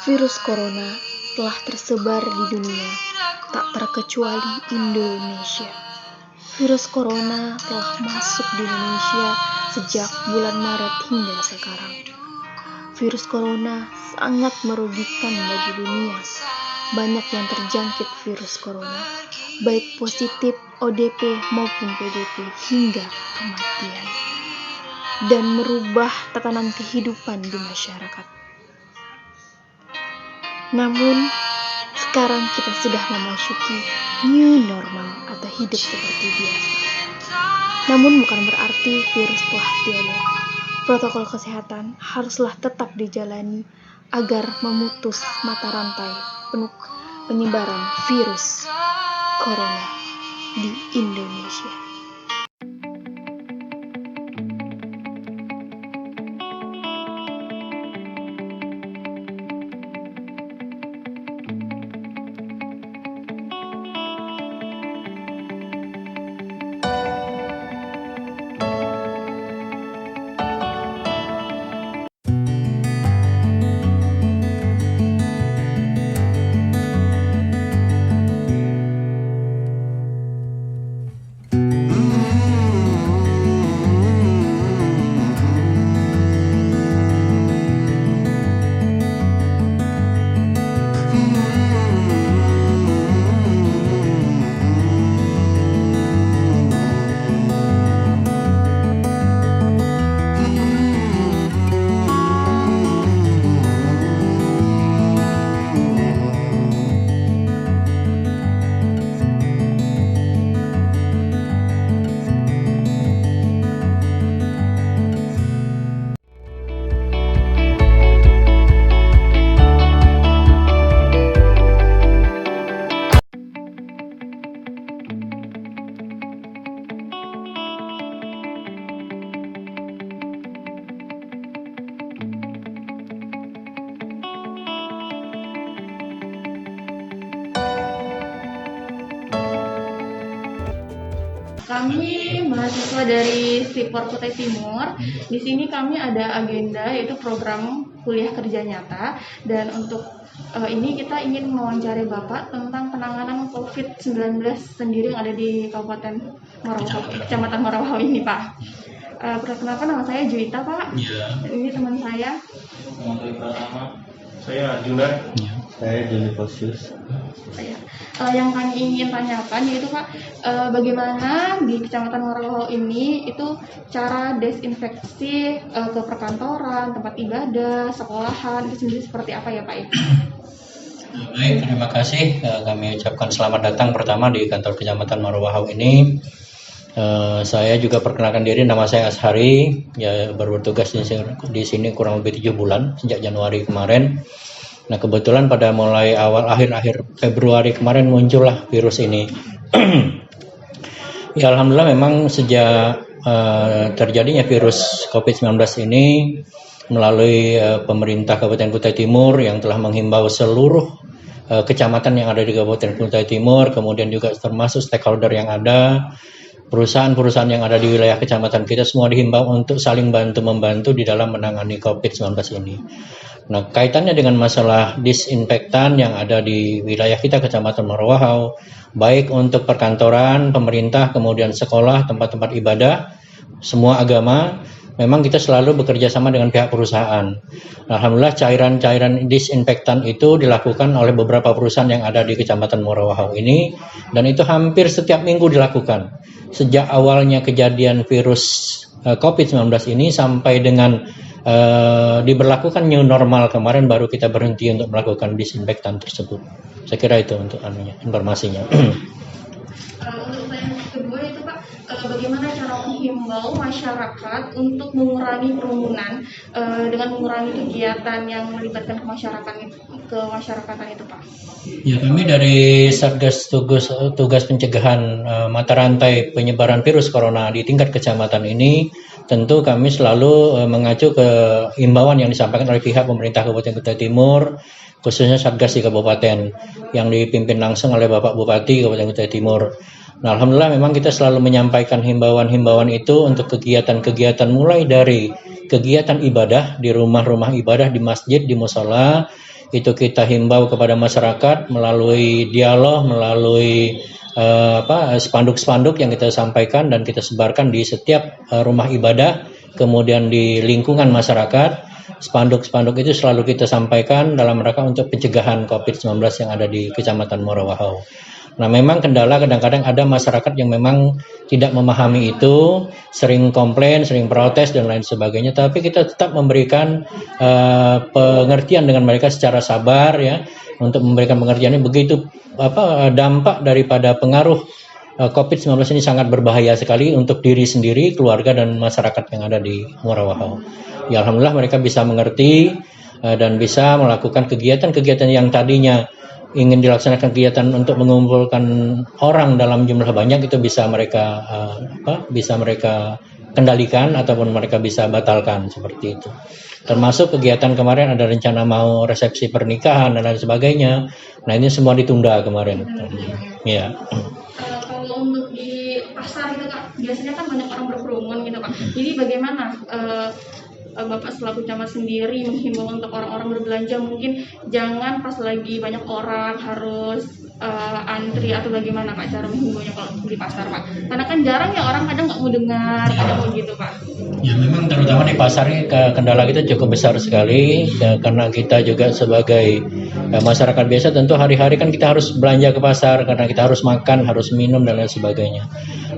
Virus corona telah tersebar di dunia, tak terkecuali Indonesia. Virus corona telah masuk di Indonesia sejak bulan Maret hingga sekarang. Virus corona sangat merugikan bagi dunia. Banyak yang terjangkit virus corona, baik positif, ODP maupun PDP hingga kematian, dan merubah tatanan kehidupan di masyarakat. Namun, sekarang kita sudah memasuki new normal atau hidup seperti biasa. Namun bukan berarti virus telah tiada. Protokol kesehatan haruslah tetap dijalani agar memutus mata rantai penyebaran virus corona di Indonesia. Kami mahasiswa dari SIPOR Kutai Timur. Di sini kami ada agenda yaitu program kuliah kerja nyata, dan untuk ini kita ingin mewawancari Bapak tentang penanganan COVID-19 sendiri yang ada di Kabupaten Morawahau, Kecamatan Morawahau ini, Pak. Perkenalkan, nama saya Juwita, Pak. Iya. Ini teman saya. Saya Arjuna. Saya Joni Posius. Yang kami ingin tanyakan yaitu Pak, bagaimana di Kecamatan Morawahau ini itu cara desinfeksi ke perkantoran, tempat ibadah, sekolahan itu sendiri seperti apa ya Pak? Baik, terima kasih. Kami ucapkan selamat datang pertama di kantor Kecamatan Morawahau ini. Saya juga perkenalkan diri, nama saya Ashari, ya baru bertugas di sini kurang lebih 7 bulan sejak Januari kemarin. Nah, kebetulan pada mulai akhir Februari kemarin muncullah virus ini. Ya, alhamdulillah memang sejak terjadinya virus COVID-19 ini melalui pemerintah Kabupaten Kutai Timur yang telah menghimbau seluruh kecamatan yang ada di Kabupaten Kutai Timur, kemudian juga termasuk stakeholder yang ada, perusahaan-perusahaan yang ada di wilayah kecamatan kita, semua dihimbau untuk saling bantu-membantu di dalam menangani COVID-19 ini. Nah, kaitannya dengan masalah disinfektan yang ada di wilayah kita Kecamatan Morawahau, baik untuk perkantoran, pemerintah, kemudian sekolah, tempat-tempat ibadah, semua agama, memang kita selalu bekerja sama dengan pihak perusahaan. Alhamdulillah cairan-cairan disinfektan itu dilakukan oleh beberapa perusahaan yang ada di Kecamatan Morawahau ini, dan itu hampir setiap minggu dilakukan. Sejak awalnya kejadian virus COVID-19 ini sampai dengan diberlakukan new normal kemarin, baru kita berhenti untuk melakukan disinfektan tersebut. Saya kira itu untuk informasinya. Untuk yang kedua itu Pak, bagaimana cara menghimbau masyarakat untuk mengurangi kerumunan dengan mengurangi kegiatan yang melibatkan kemasyarakatan itu Pak? Ya, kami dari Satgas Tugas Pencegahan Mata Rantai Penyebaran Virus Corona di tingkat kecamatan ini, tentu kami selalu mengacu ke himbauan yang disampaikan oleh pihak pemerintah Kabupaten Kutai Timur, khususnya Satgas di Kabupaten yang dipimpin langsung oleh Bapak Bupati Kabupaten Kutai Timur. Nah, alhamdulillah memang kita selalu menyampaikan himbauan-himbauan itu untuk kegiatan-kegiatan, mulai dari kegiatan ibadah di rumah-rumah ibadah, di masjid, di mushola, itu kita himbau kepada masyarakat melalui dialog, melalui spanduk-spanduk yang kita sampaikan dan kita sebarkan di setiap rumah ibadah, kemudian di lingkungan masyarakat. Spanduk-spanduk itu selalu kita sampaikan dalam rangka untuk pencegahan COVID-19 yang ada di Kecamatan Muara Wahau. Nah, memang kendala kadang-kadang ada masyarakat yang memang tidak memahami itu, sering komplain, sering protes dan lain sebagainya. Tapi kita tetap memberikan pengertian dengan mereka secara sabar ya, untuk memberikan pengertiannya begitu dampak daripada pengaruh COVID-19 ini sangat berbahaya sekali untuk diri sendiri, keluarga dan masyarakat yang ada di Muara Wahau. Ya alhamdulillah mereka bisa mengerti dan bisa melakukan kegiatan-kegiatan yang tadinya ingin dilaksanakan kegiatan untuk mengumpulkan orang dalam jumlah banyak itu bisa mereka kendalikan ataupun mereka bisa batalkan seperti itu. Termasuk kegiatan kemarin ada rencana mau resepsi pernikahan dan lain sebagainya. Nah ini semua ditunda kemarin. Ya. Kalau untuk di pasar itu Kak, biasanya kan banyak orang berkerumun gitu Kak. Jadi bagaimana Bapak selaku camat sendiri menghimbau untuk orang-orang berbelanja mungkin jangan pas lagi banyak orang harus antri atau bagaimana Pak cara menghimbaunya kalau di pasar Pak? Karena kan jarang ya orang kadang nggak mau dengar, kadang mau gitu Pak. Ya memang terutama di pasar ini kendala kita cukup besar sekali ya, karena kita juga sebagai masyarakat biasa tentu hari-hari kan kita harus belanja ke pasar karena kita harus makan, harus minum dan lain sebagainya.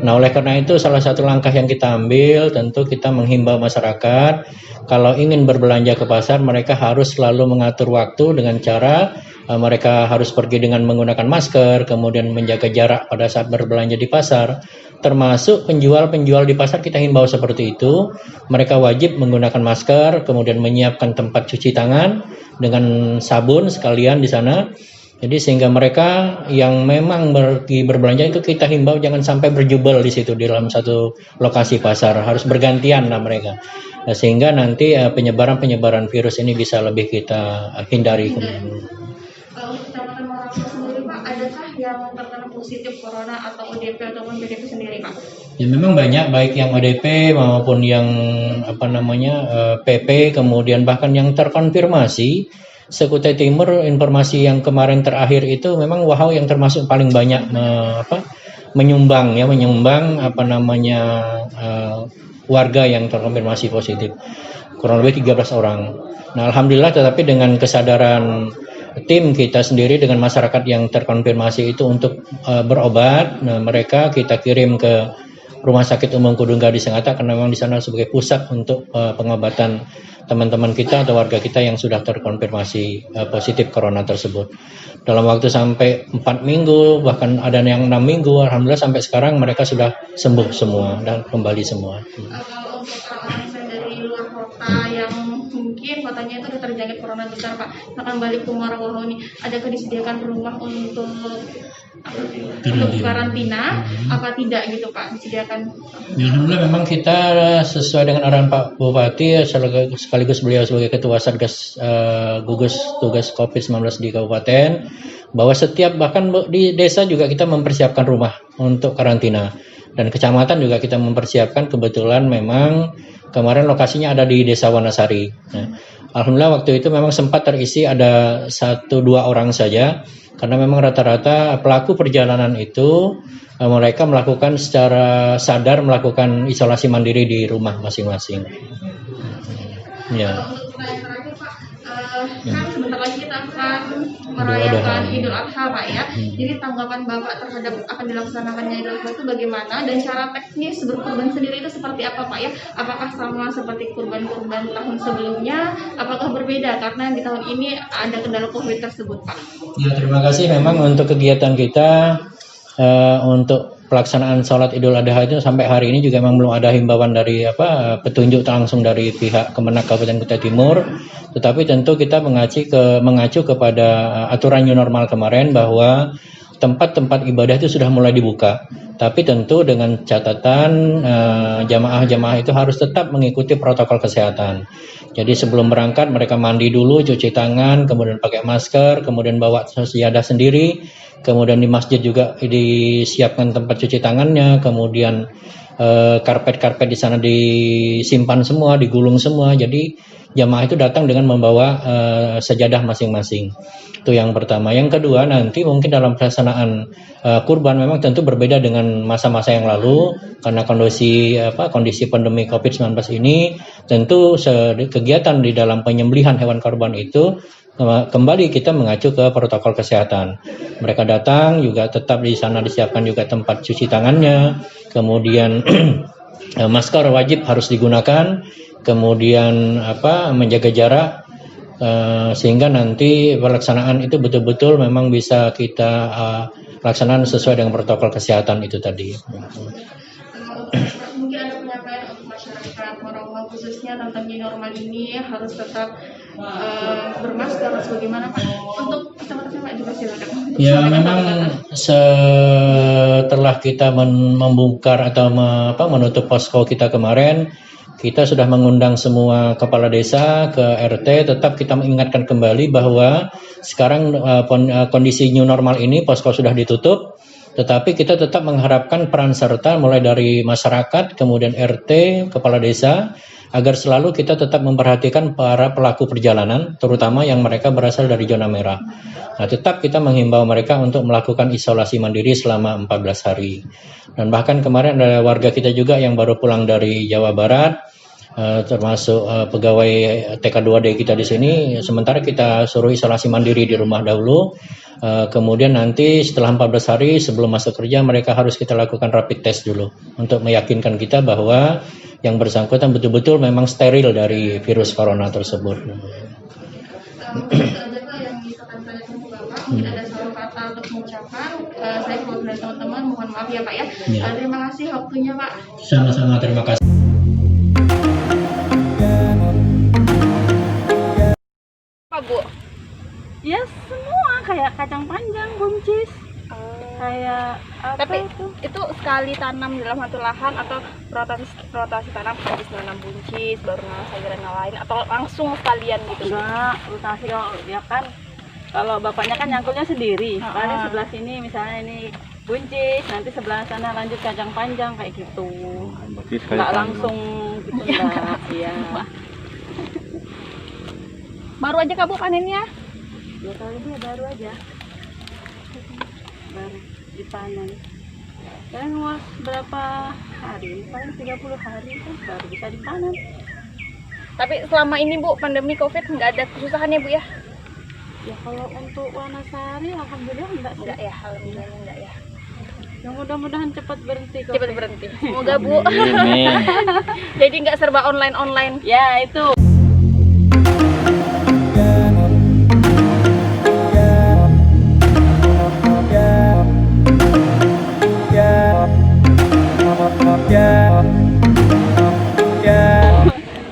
Nah oleh karena itu salah satu langkah yang kita ambil tentu kita menghimbau masyarakat kalau ingin berbelanja ke pasar mereka harus selalu mengatur waktu dengan cara mereka harus pergi dengan menggunakan masker, kemudian menjaga jarak pada saat berbelanja di pasar. Termasuk penjual-penjual di pasar kita himbau seperti itu. Mereka wajib menggunakan masker, kemudian menyiapkan tempat cuci tangan dengan sabun sekalian di sana. Jadi sehingga mereka yang memang pergi berbelanja itu kita himbau jangan sampai berjubel di situ di dalam satu lokasi pasar, harus bergantian lah mereka. Nah, sehingga nanti penyebaran virus ini bisa lebih kita hindari. Untuk Kecamatan Muara Wahau sendiri Pak, adakah yang terkena positif corona atau ODP ataupun PDP sendiri Pak? Ya memang banyak baik yang ODP maupun yang PP, kemudian bahkan yang terkonfirmasi. Sekutai Timur informasi yang kemarin terakhir itu memang Wahau yang termasuk paling banyak menyumbang warga yang terkonfirmasi positif, kurang lebih 13 orang. Nah alhamdulillah tetapi dengan kesadaran tim kita sendiri dengan masyarakat yang terkonfirmasi itu untuk berobat, nah, mereka kita kirim ke Rumah Sakit Umum Kudungga di Sangatta karena memang di sana sebagai pusat untuk pengobatan teman-teman kita atau warga kita yang sudah terkonfirmasi positif corona tersebut. Dalam waktu sampai 4 minggu, bahkan ada yang 6 minggu, alhamdulillah sampai sekarang mereka sudah sembuh semua dan kembali semua. Kalau untuk orang-orang dari luar kota yang mungkin kotanya itu sudah terjangkit corona besar Pak, akan balik ke Muara Wahau ini, adakah disediakan rumah untuk karantina apa tidak gitu Pak, disediakan? Ya, alhamdulillah memang kita sesuai dengan arahan Pak Bupati sekaligus beliau sebagai Ketua Satgas gugus tugas COVID-19 di Kabupaten, bahwa setiap bahkan di desa juga kita mempersiapkan rumah untuk karantina dan kecamatan juga kita mempersiapkan. Kebetulan memang kemarin lokasinya ada di Desa Wanasari. Nah, alhamdulillah waktu itu memang sempat terisi ada 1-2 orang saja. Karena memang rata-rata pelaku perjalanan itu mereka melakukan secara sadar melakukan isolasi mandiri di rumah masing-masing. Ya. Untuk pertanyaan terakhir Pak, kan sebentar lagi kita akan merayakan Idul Adha Pak ya. Jadi tanggapan Bapak terhadap akan dilaksanakannya Idul Adha itu bagaimana dan cara teknis berkurban sendiri itu seperti apa Pak ya? Apakah sama seperti kurban-kurban tahun sebelumnya? Apakah berbeda karena di tahun ini ada kendala COVID tersebut Pak? Ya terima kasih. Memang untuk kegiatan kita untuk pelaksanaan sholat Idul Adha itu sampai hari ini juga memang belum ada himbauan dari petunjuk langsung dari pihak Kemenak Kabupaten Kutai Timur. Tetapi tentu kita mengacu kepada aturan new normal kemarin bahwa tempat-tempat ibadah itu sudah mulai dibuka. Tapi tentu dengan catatan jamaah-jamaah itu harus tetap mengikuti protokol kesehatan. Jadi sebelum berangkat mereka mandi dulu, cuci tangan, kemudian pakai masker, kemudian bawa sejadah sendiri. Kemudian di masjid juga disiapkan tempat cuci tangannya, kemudian karpet-karpet di sana disimpan semua, digulung semua. Jadi jamaah itu datang dengan membawa sajadah masing-masing. Itu yang pertama. Yang kedua, nanti mungkin dalam pelaksanaan kurban memang tentu berbeda dengan masa-masa yang lalu karena kondisi pandemi COVID-19 ini, tentu kegiatan di dalam penyembelihan hewan kurban itu kembali kita mengacu ke protokol kesehatan. Mereka datang juga tetap di sana disiapkan juga tempat cuci tangannya, kemudian masker wajib harus digunakan, kemudian menjaga jarak, sehingga nanti pelaksanaan itu betul-betul memang bisa kita laksanakan sesuai dengan protokol kesehatan itu tadi. Mungkin ada penyampaian untuk masyarakat Morawang khususnya tentang new normal ini harus tetap bermasker atau bagaimana Pak? Untuk kecamatan Pak juga silakan. Ya, memang setelah kita membongkar atau menutup posko kita kemarin, kita sudah mengundang semua kepala desa ke RT, tetap kita mengingatkan kembali bahwa sekarang kondisi new normal ini posko sudah ditutup, tetapi kita tetap mengharapkan peran serta mulai dari masyarakat, kemudian RT, kepala desa, agar selalu kita tetap memperhatikan para pelaku perjalanan, terutama yang mereka berasal dari zona merah. Nah, tetap kita menghimbau mereka untuk melakukan isolasi mandiri selama 14 hari. Dan bahkan kemarin ada warga kita juga yang baru pulang dari Jawa Barat, termasuk pegawai TK2D kita di sini, sementara kita suruh isolasi mandiri di rumah dahulu, kemudian nanti setelah 14 hari sebelum masuk kerja mereka harus kita lakukan rapid test dulu untuk meyakinkan kita bahwa yang bersangkutan betul-betul memang steril dari virus corona tersebut. Mungkin ada satu kata untuk mengucapkan, saya mewakili teman-teman mohon maaf ya Pak ya. Terima kasih waktunya Pak. Sama-sama, terima kasih. Bu? Ya semua kayak kacang panjang, buncis, kayak apa Tapi itu? itu sekali tanam dalam satu lahan atau rotasi tanam, habis nanam buncis baru nanam sayuran yang lain atau langsung sekalian gitu? Enggak, rotasi kalau ya kan kalau bapaknya kan nyangkulnya sendiri. Paling sebelah sini misalnya ini buncis, nanti sebelah sana lanjut kacang panjang kayak gitu. Enggak langsung gitu enggak. Iya. Baru aja Kak Bu panennya? 2 kali dia baru aja. Baru dipanen. Dan luas berapa hari? Paling 30 hari kan baru bisa dipanen. Tapi selama ini Bu pandemi COVID nggak ada kesusahan ya Bu ya? Ya kalau untuk Wanasari alhamdulillah enggak sih. Enggak ya, alhamdulillah enggak ya. Ya mudah-mudahan cepat berhenti kok. Cepat berhenti. Semoga Bu. Jadi nggak serba online. Ya itu.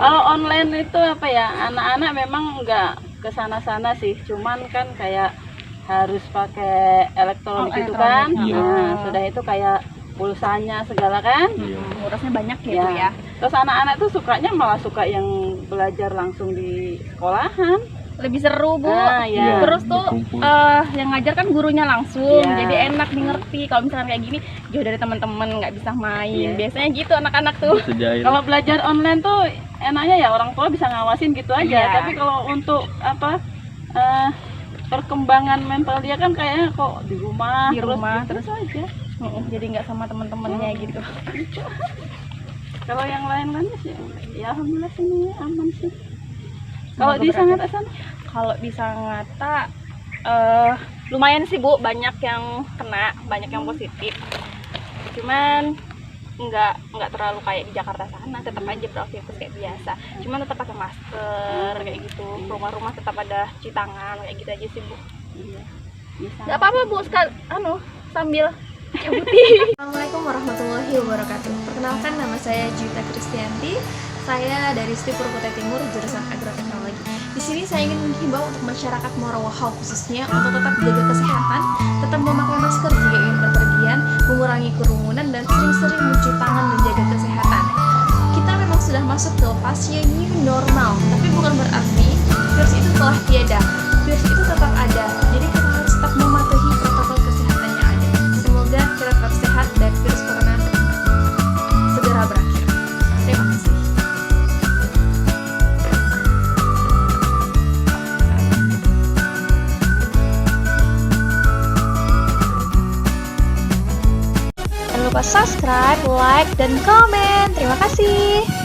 Kalau online itu apa ya, anak-anak memang nggak kesana-sana sih, cuman kan kayak harus pakai elektronik gitu kan. Nah, sudah itu kayak pulsanya segala kan. Ngurusnya banyak gitu ya. Terus anak-anak tuh sukanya malah suka yang belajar langsung di sekolahan. Lebih seru Bu. Ya. Terus tuh yang ngajar kan gurunya langsung, jadi enak dimengerti. Kalau misalkan kayak gini jauh dari teman-teman nggak bisa main. Biasanya gitu anak-anak tuh. Kalau belajar online tuh enaknya ya orang tua bisa ngawasin gitu aja. Iya. Tapi kalau untuk perkembangan mental dia kan kayaknya kok di rumah terus aja. Jadi nggak sama teman-temannya gitu. Kalau yang lain-lainnya sih ya alhamdulillah sini aman sih. Kalau di Sangatta sana? Kalau di Sangatta lumayan sih Bu, banyak yang kena, banyak yang positif. Cuman nggak terlalu kayak di Jakarta sana, tetap aja beraktivitas kayak biasa. Cuman tetap pakai masker kayak gitu. Rumah-rumah tetap ada cuci tangan kayak gitu aja sih Bu. Iya. Nggak apa-apa Bu, sambil cabuti. Assalamualaikum warahmatullahi wabarakatuh. Perkenalkan, nama saya Juwita Kristianti. Saya dari Stipur Kutai Timur, jurusan Agroteknologi. Di sini saya ingin menghimbau untuk masyarakat Morawahau khususnya untuk tetap jaga kesehatan, tetap memakai masker jika ingin berpergian, mengurangi kerumunan, dan sering-sering mencuci tangan dan jaga kesehatan. Kita memang sudah masuk ke fase new normal, tapi bukan berarti virus itu telah tiada. Virus itu tetap ada, jadi kita harus tetap mematuhi protokol kesehatan yang ada. Semoga kita tetap sehat dan virus corona segera berakhir. Terima kasih. lupa subscribe, like, dan komen. Terima kasih.